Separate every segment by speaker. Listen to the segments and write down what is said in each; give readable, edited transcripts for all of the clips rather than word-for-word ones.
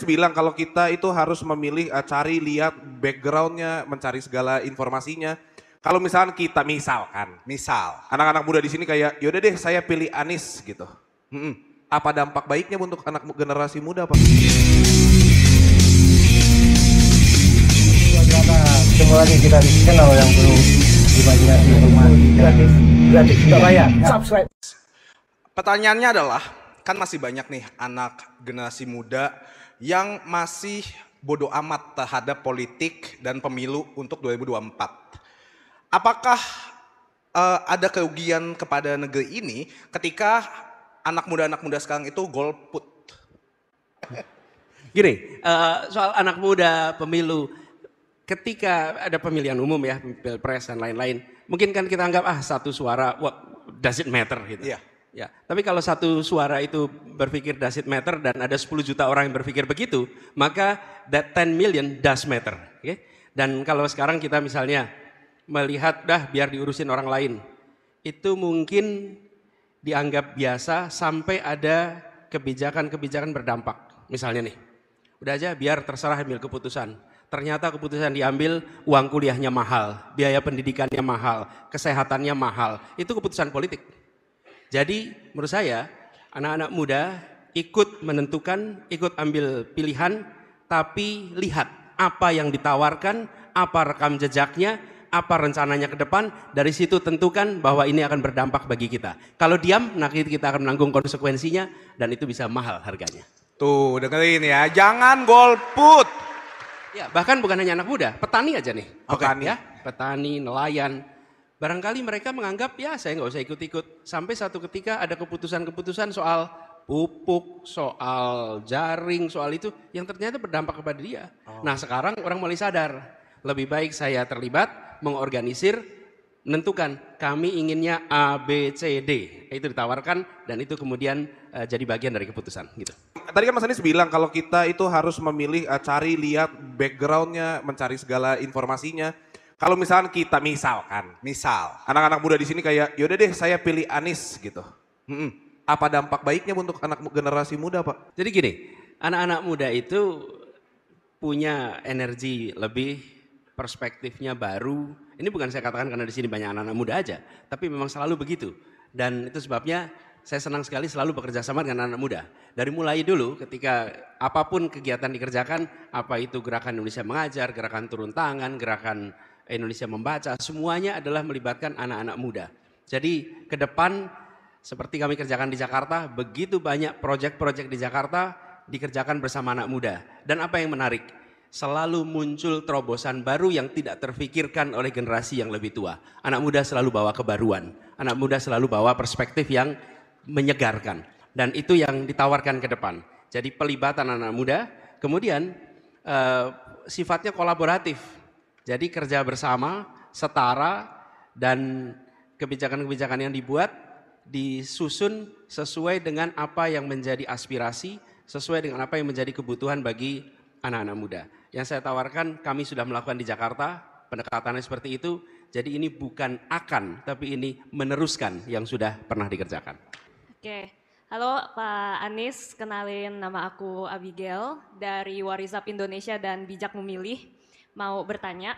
Speaker 1: Bilang kalau kita itu harus memilih, cari lihat backgroundnya, mencari segala informasinya. Kalau misalkan anak-anak muda di sini kayak, yaudah deh saya pilih Anies gitu. Apa dampak baiknya untuk anak generasi muda, Pak?
Speaker 2: Semua lagi kita channel yang perlu imajinasi rumah gratis tidak bayar. Subscribe.
Speaker 3: Pertanyaannya adalah, kan masih banyak nih anak generasi muda yang masih bodoh amat terhadap politik dan pemilu untuk 2024. Apakah ada kerugian kepada negeri ini ketika anak muda sekarang itu golput?
Speaker 4: Gini, soal anak muda pemilu, ketika ada pemilihan umum ya, pilpres dan lain-lain, mungkin kan kita anggap satu suara, does it matter gitu.
Speaker 3: Iya.
Speaker 4: Ya, tapi kalau satu suara itu berpikir does it matter dan ada 10 juta orang yang berpikir begitu, maka that 10 million does matter. Okay? Dan kalau sekarang kita misalnya melihat biar diurusin orang lain, itu mungkin dianggap biasa sampai ada kebijakan-kebijakan berdampak. Misalnya nih, udah aja biar terserah ambil keputusan. Ternyata keputusan diambil, uang kuliahnya mahal, biaya pendidikannya mahal, kesehatannya mahal. Itu keputusan politik. Jadi menurut saya anak-anak muda ikut menentukan, ikut ambil pilihan, tapi lihat apa yang ditawarkan, apa rekam jejaknya, apa rencananya ke depan, dari situ tentukan bahwa ini akan berdampak bagi kita. Kalau diam, nanti kita akan menanggung konsekuensinya dan itu bisa mahal harganya.
Speaker 3: Tuh dengerin ya, jangan golput.
Speaker 4: Ya, bahkan bukan hanya anak muda, petani aja nih.
Speaker 3: Petani.
Speaker 4: Ya, petani, nelayan. Barangkali mereka menganggap ya saya nggak usah ikut-ikut. Sampai satu ketika ada keputusan-keputusan soal pupuk, soal jaring, soal itu yang ternyata berdampak kepada dia. Nah sekarang orang mulai sadar, lebih baik saya terlibat, mengorganisir, menentukan kami inginnya A, B, C, D. Itu ditawarkan dan itu kemudian jadi bagian dari keputusan gitu.
Speaker 1: Tadi kan Mas Anies bilang kalau kita itu harus memilih, cari lihat backgroundnya, mencari segala informasinya. Kalau misalkan anak-anak muda di sini kayak, yaudah deh saya pilih Anies gitu. Apa dampak baiknya untuk anak generasi muda, Pak?
Speaker 4: Jadi gini, anak-anak muda itu punya energi lebih, perspektifnya baru. Ini bukan saya katakan karena di sini banyak anak-anak muda aja, tapi memang selalu begitu. Dan itu sebabnya saya senang sekali selalu bekerja sama dengan anak-anak muda. Dari mulai dulu ketika apapun kegiatan dikerjakan, apa itu gerakan Indonesia Mengajar, gerakan turun tangan, gerakan Indonesia Membaca, semuanya adalah melibatkan anak-anak muda. Jadi ke depan seperti kami kerjakan di Jakarta, begitu banyak proyek-proyek di Jakarta dikerjakan bersama anak muda. Dan apa yang menarik? Selalu muncul terobosan baru yang tidak terfikirkan oleh generasi yang lebih tua. Anak muda selalu bawa kebaruan, anak muda selalu bawa perspektif yang menyegarkan. Dan itu yang ditawarkan ke depan. Jadi pelibatan anak muda, kemudian sifatnya kolaboratif. Jadi kerja bersama, setara, dan kebijakan-kebijakan yang dibuat disusun sesuai dengan apa yang menjadi aspirasi, sesuai dengan apa yang menjadi kebutuhan bagi anak-anak muda. Yang saya tawarkan, kami sudah melakukan di Jakarta, pendekatannya seperti itu. Jadi ini bukan akan, tapi ini meneruskan yang sudah pernah dikerjakan.
Speaker 5: Oke, halo Pak Anies, kenalin nama aku Abigail dari Warisap Indonesia dan Bijak Memilih. Mau bertanya,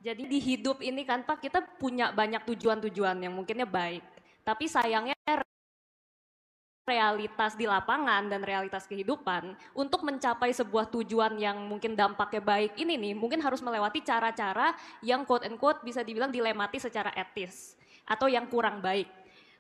Speaker 5: jadi di hidup ini kan Pak kita punya banyak tujuan-tujuan yang mungkinnya baik, tapi sayangnya realitas di lapangan dan realitas kehidupan untuk mencapai sebuah tujuan yang mungkin dampaknya baik ini nih mungkin harus melewati cara-cara yang quote and quote bisa dibilang dilematis secara etis atau yang kurang baik.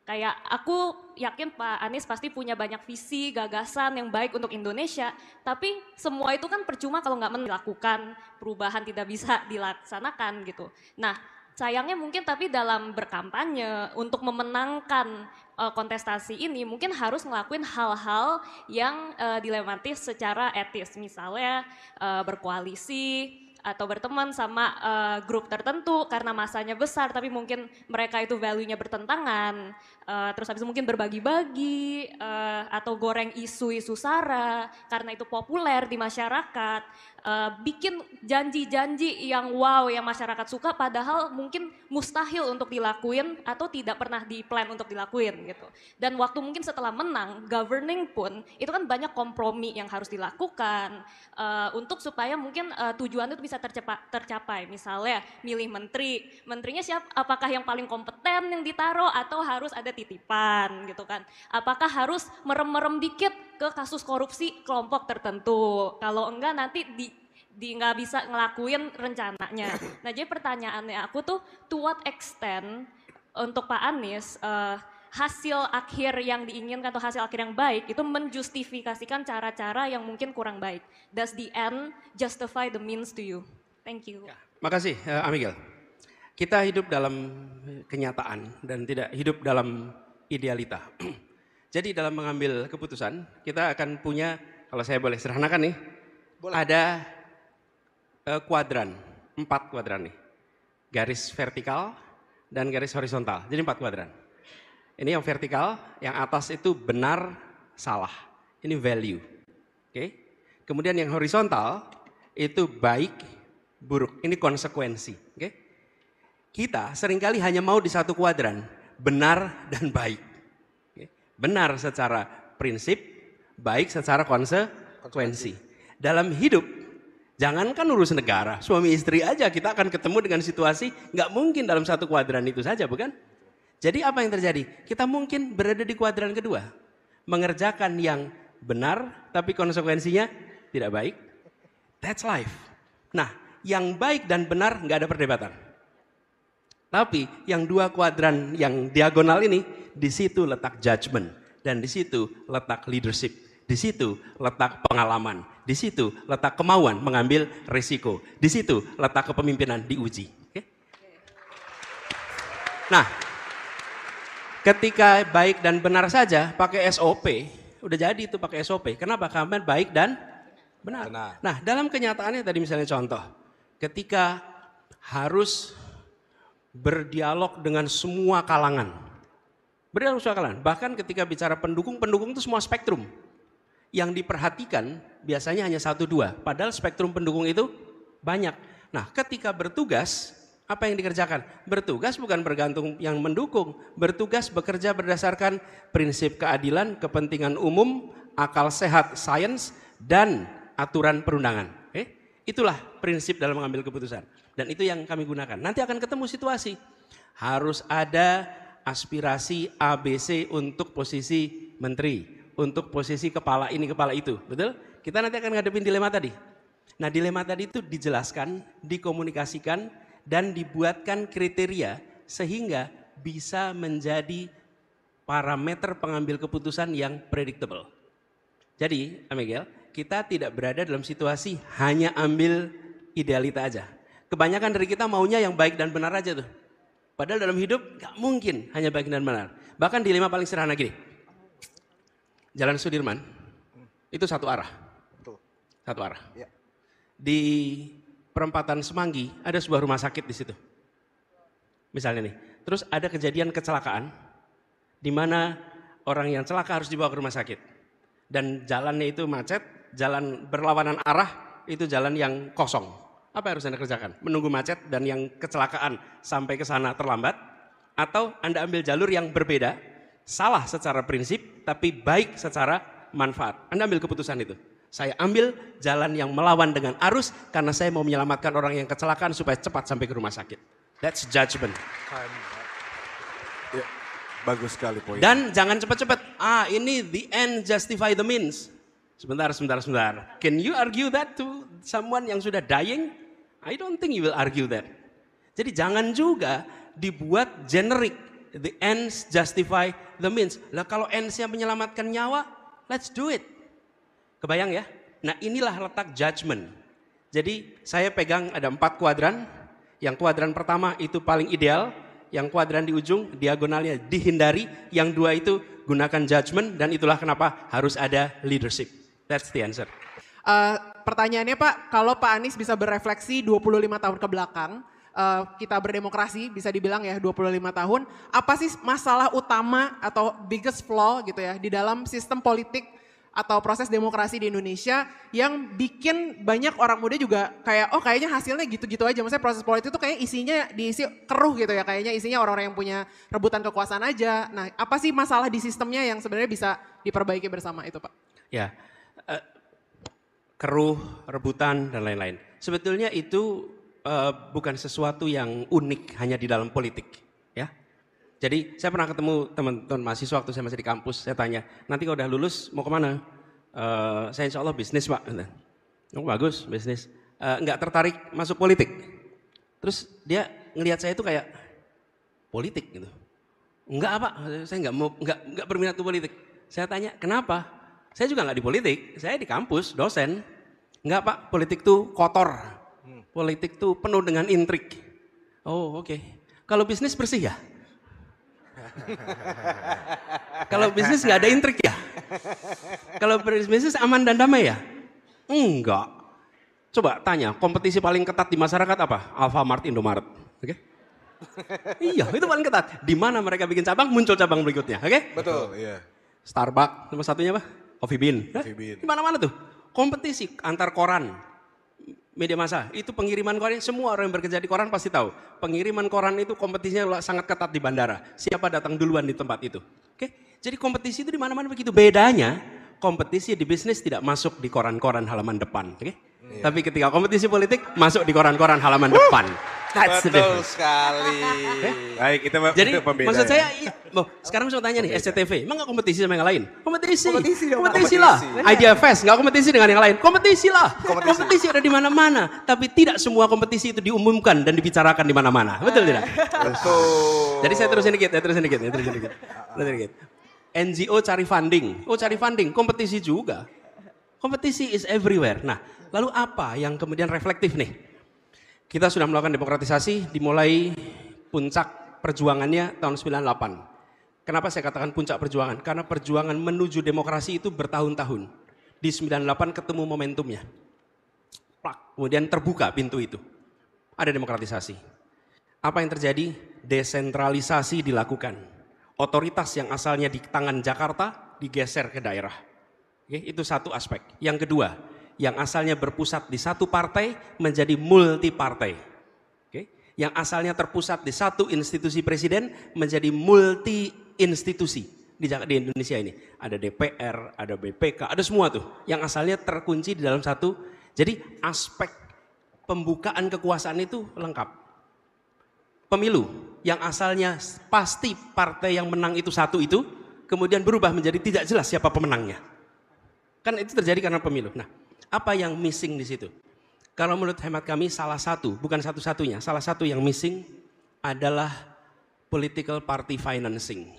Speaker 5: Kayak aku yakin Pak Anies pasti punya banyak visi, gagasan yang baik untuk Indonesia, tapi semua itu kan percuma kalau nggak dilakukan, perubahan tidak bisa dilaksanakan gitu. Nah sayangnya mungkin tapi dalam berkampanye untuk memenangkan kontestasi ini mungkin harus ngelakuin hal-hal yang dilematis secara etis, misalnya berkoalisi, atau berteman sama grup tertentu karena masanya besar tapi mungkin mereka itu value-nya bertentangan, terus habis itu mungkin berbagi-bagi atau goreng isu-isu sara karena itu populer di masyarakat, bikin janji-janji yang wow yang masyarakat suka padahal mungkin mustahil untuk dilakuin atau tidak pernah di-plan untuk dilakuin gitu. Dan waktu mungkin setelah menang, governing pun itu kan banyak kompromi yang harus dilakukan untuk supaya mungkin tujuan itu bisa tercapai. Misalnya milih menteri, menterinya apakah yang paling kompeten yang ditaruh atau harus ada titipan gitu kan. Apakah harus merem-merem dikit ke kasus korupsi kelompok tertentu. Kalau enggak nanti nggak bisa ngelakuin rencananya. Nah jadi pertanyaannya aku tuh, to what extent untuk Pak Anies hasil akhir yang diinginkan atau hasil akhir yang baik itu menjustifikasikan cara-cara yang mungkin kurang baik. Does the end justify the means to you? Thank you.
Speaker 4: Makasih Amigel. Kita hidup dalam kenyataan dan tidak hidup dalam idealita. Jadi dalam mengambil keputusan kita akan punya, kalau saya boleh sederhanakan nih, ada kuadran, 4 kuadran nih. Garis vertikal dan garis horizontal, jadi 4 kuadran. Ini yang vertikal, yang atas itu benar, salah. Ini value. Oke. Kemudian yang horizontal itu baik, buruk. Ini konsekuensi. Oke. Kita seringkali hanya mau di satu kuadran, benar dan baik. Oke. Benar secara prinsip, baik secara konsekuensi. Dalam hidup, jangankan urus negara, suami istri aja kita akan ketemu dengan situasi nggak mungkin dalam satu kuadran itu saja, bukan? Jadi apa yang terjadi? Kita mungkin berada di kuadran kedua. Mengerjakan yang benar tapi konsekuensinya tidak baik. That's life. Nah, yang baik dan benar nggak ada perdebatan. Tapi yang 2 kuadran yang diagonal ini, di situ letak judgment. Dan di situ letak leadership. Di situ letak pengalaman. Di situ letak kemauan mengambil risiko. Di situ letak kepemimpinan diuji. Okay? Nah, ketika baik dan benar saja pakai SOP, udah jadi itu pakai SOP. Kenapa? Karena baik dan benar. Nah, dalam kenyataannya tadi misalnya contoh, ketika harus berdialog dengan semua kalangan. Berdialog semua kalangan. Bahkan ketika bicara pendukung itu semua spektrum. Yang diperhatikan biasanya hanya 1-2, padahal spektrum pendukung itu banyak. Nah, ketika bertugas, apa yang dikerjakan? Bertugas bukan bergantung yang mendukung, bertugas bekerja berdasarkan prinsip keadilan, kepentingan umum, akal sehat, sains, dan aturan perundangan. Itulah prinsip dalam mengambil keputusan. Dan itu yang kami gunakan. Nanti akan ketemu situasi. Harus ada aspirasi ABC untuk posisi menteri. Untuk posisi kepala ini, kepala itu, betul? Kita nanti akan ngadepin dilema tadi. Nah, dilema tadi itu dijelaskan, dikomunikasikan, dan dibuatkan kriteria sehingga bisa menjadi parameter pengambil keputusan yang predictable. Jadi, Amigel, kita tidak berada dalam situasi hanya ambil idealita aja. Kebanyakan dari kita maunya yang baik dan benar aja tuh. Padahal dalam hidup gak mungkin hanya baik dan benar. Bahkan dilema paling sederhana gini. Jalan Sudirman itu satu arah. Satu arah. Ya. Di perempatan Semanggi ada sebuah rumah sakit di situ. Misalnya nih, terus ada kejadian kecelakaan di mana orang yang celaka harus dibawa ke rumah sakit. Dan jalannya itu macet, jalan berlawanan arah itu jalan yang kosong. Apa yang harus Anda kerjakan? Menunggu macet dan yang kecelakaan sampai ke sana terlambat, atau Anda ambil jalur yang berbeda, salah secara prinsip tapi baik secara manfaat. Anda ambil keputusan itu. Saya ambil jalan yang melawan dengan arus karena saya mau menyelamatkan orang yang kecelakaan supaya cepat sampai ke rumah sakit. That's judgment.
Speaker 1: Ya, bagus sekali poin.
Speaker 4: Dan jangan cepat-cepat. Ini the end justify the means. Sebentar. Can you argue that to someone yang sudah dying? I don't think you will argue that. Jadi jangan juga dibuat generic. The ends justify the means. Lah kalau ends-nya menyelamatkan nyawa, let's do it. Kebayang ya? Nah inilah letak judgment. Jadi saya pegang ada 4 kuadran. Yang kuadran pertama itu paling ideal. Yang kuadran di ujung diagonalnya dihindari. Yang 2 itu gunakan judgment. Dan itulah kenapa harus ada leadership. That's the answer.
Speaker 6: Pertanyaannya Pak, kalau Pak Anies bisa berefleksi 25 tahun ke belakang, kita berdemokrasi bisa dibilang ya 25 tahun, apa sih masalah utama atau biggest flaw gitu ya di dalam sistem politik atau proses demokrasi di Indonesia yang bikin banyak orang muda juga kayak oh kayaknya hasilnya gitu-gitu aja. Maksudnya proses politik itu kayak isinya diisi keruh gitu ya, kayaknya isinya orang-orang yang punya rebutan kekuasaan aja. Nah apa sih masalah di sistemnya yang sebenarnya bisa diperbaiki bersama itu Pak?
Speaker 4: Ya, keruh, rebutan dan lain-lain. Sebetulnya itu bukan sesuatu yang unik hanya di dalam politik. Ya. Jadi saya pernah ketemu teman-teman mahasiswa waktu saya masih di kampus, saya tanya, nanti kalau udah lulus mau kemana? Saya insya Allah bisnis Pak. Oh bagus, bisnis. Nggak tertarik masuk politik. Terus dia ngelihat saya itu kayak, politik gitu. Enggak Pak, saya nggak berminat ke politik. Saya tanya, kenapa? Saya juga nggak di politik, saya di kampus, dosen. Enggak Pak, politik tuh kotor. Politik tuh penuh dengan intrik. Oh oke. Kalau bisnis bersih ya? Kalau bisnis nggak ada intrik ya? Kalau bisnis aman dan damai ya? Enggak. Coba tanya, kompetisi paling ketat di masyarakat apa? Alfamart, Indomaret. Oke? Iya, itu paling ketat. Di mana mereka bikin cabang, muncul cabang berikutnya. Oke?
Speaker 3: Betul, iya.
Speaker 4: Starbucks, nomor satunya apa? Coffee Bean. Di mana-mana tuh. Kompetisi antar koran, media massa. Itu pengiriman koran, semua orang yang bekerja di koran pasti tahu. Pengiriman koran itu kompetisinya sangat ketat di bandara. Siapa datang duluan di tempat itu. Oke? Jadi kompetisi itu di mana-mana begitu. Bedanya, kompetisi di bisnis tidak masuk di koran-koran halaman depan. Oke? Iya. Tapi ketika kompetisi politik, masuk di koran-koran halaman depan.
Speaker 3: Betul sekali.
Speaker 1: Baik, itu
Speaker 4: Jadi
Speaker 1: pembedanya.
Speaker 4: maksud saya, sekarang saya tanya nih, SCTV, emang gak kompetisi sama yang lain? Kompetisi
Speaker 3: dong,
Speaker 4: lah. Idea Fest gak kompetisi dengan yang lain? Kompetisi lah. Kompetisi ada di mana-mana. Tapi tidak semua kompetisi itu diumumkan dan dibicarakan di mana-mana. Betul tidak?
Speaker 3: Betul.
Speaker 4: Jadi saya terusin dikit. NGO cari funding. Oh cari funding, kompetisi juga. Kompetisi is everywhere. Nah, lalu apa yang kemudian reflektif nih? Kita sudah melakukan demokratisasi, dimulai puncak perjuangannya tahun 98. Kenapa saya katakan puncak perjuangan? Karena perjuangan menuju demokrasi itu bertahun-tahun. Di 98 ketemu momentumnya. Kemudian terbuka pintu itu. Ada demokratisasi. Apa yang terjadi? Desentralisasi dilakukan. Otoritas yang asalnya di tangan Jakarta digeser ke daerah. Oke, itu satu aspek. Yang kedua, yang asalnya berpusat di satu partai menjadi multi partai. Oke, yang asalnya terpusat di satu institusi presiden menjadi multi institusi di Indonesia ini. Ada DPR, ada BPK, ada semua tuh. Yang asalnya terkunci di dalam satu. Jadi aspek pembukaan kekuasaan itu lengkap. Pemilu yang asalnya pasti partai yang menang itu satu itu, kemudian berubah menjadi tidak jelas siapa pemenangnya. Kan itu terjadi karena pemilu. Nah, apa yang missing di situ? Kalau menurut hemat kami salah satu, bukan satu-satunya, salah satu yang missing adalah political party financing.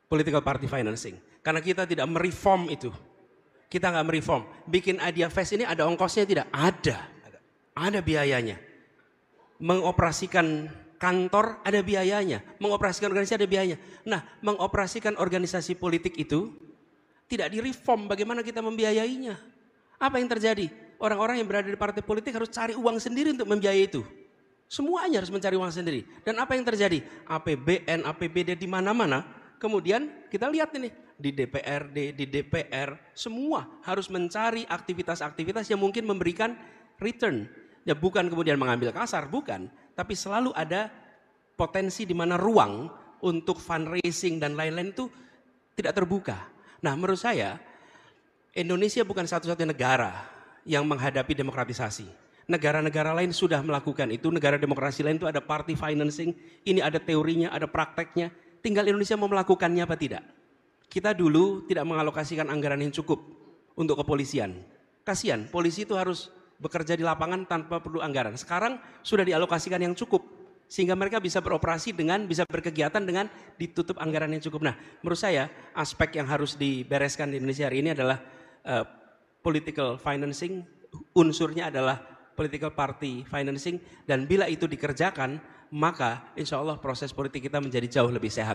Speaker 4: Political party financing. Karena kita tidak mereform itu. Kita nggak mereform. Bikin Idea Fest ini ada ongkosnya tidak? Ada. Ada biayanya. Mengoperasikan kantor ada biayanya. Mengoperasikan organisasi ada biayanya. Nah, mengoperasikan organisasi politik itu tidak direform bagaimana kita membiayainya. Apa yang terjadi? Orang-orang yang berada di partai politik harus cari uang sendiri untuk membiayai itu. Semuanya harus mencari uang sendiri. Dan apa yang terjadi? APBN, APBD di mana-mana. Kemudian kita lihat ini di DPRD, di DPR, semua harus mencari aktivitas-aktivitas yang mungkin memberikan return. Ya bukan kemudian mengambil kasar, bukan. Tapi selalu ada potensi di mana ruang untuk fundraising dan lain-lain itu tidak terbuka. Nah menurut saya, Indonesia bukan satu-satunya negara yang menghadapi demokratisasi. Negara-negara lain sudah melakukan itu, negara demokrasi lain itu ada party financing, ini ada teorinya, ada prakteknya. Tinggal Indonesia mau melakukannya apa tidak. Kita dulu tidak mengalokasikan anggaran yang cukup untuk kepolisian. Kasihan, polisi itu harus bekerja di lapangan tanpa perlu anggaran. Sekarang sudah dialokasikan yang cukup, sehingga mereka bisa beroperasi bisa berkegiatan dengan ditutup anggaran yang cukup. Nah, menurut saya aspek yang harus dibereskan di Indonesia hari ini adalah political financing, unsurnya adalah political party financing, dan bila itu dikerjakan, maka insya Allah proses politik kita menjadi jauh lebih sehat.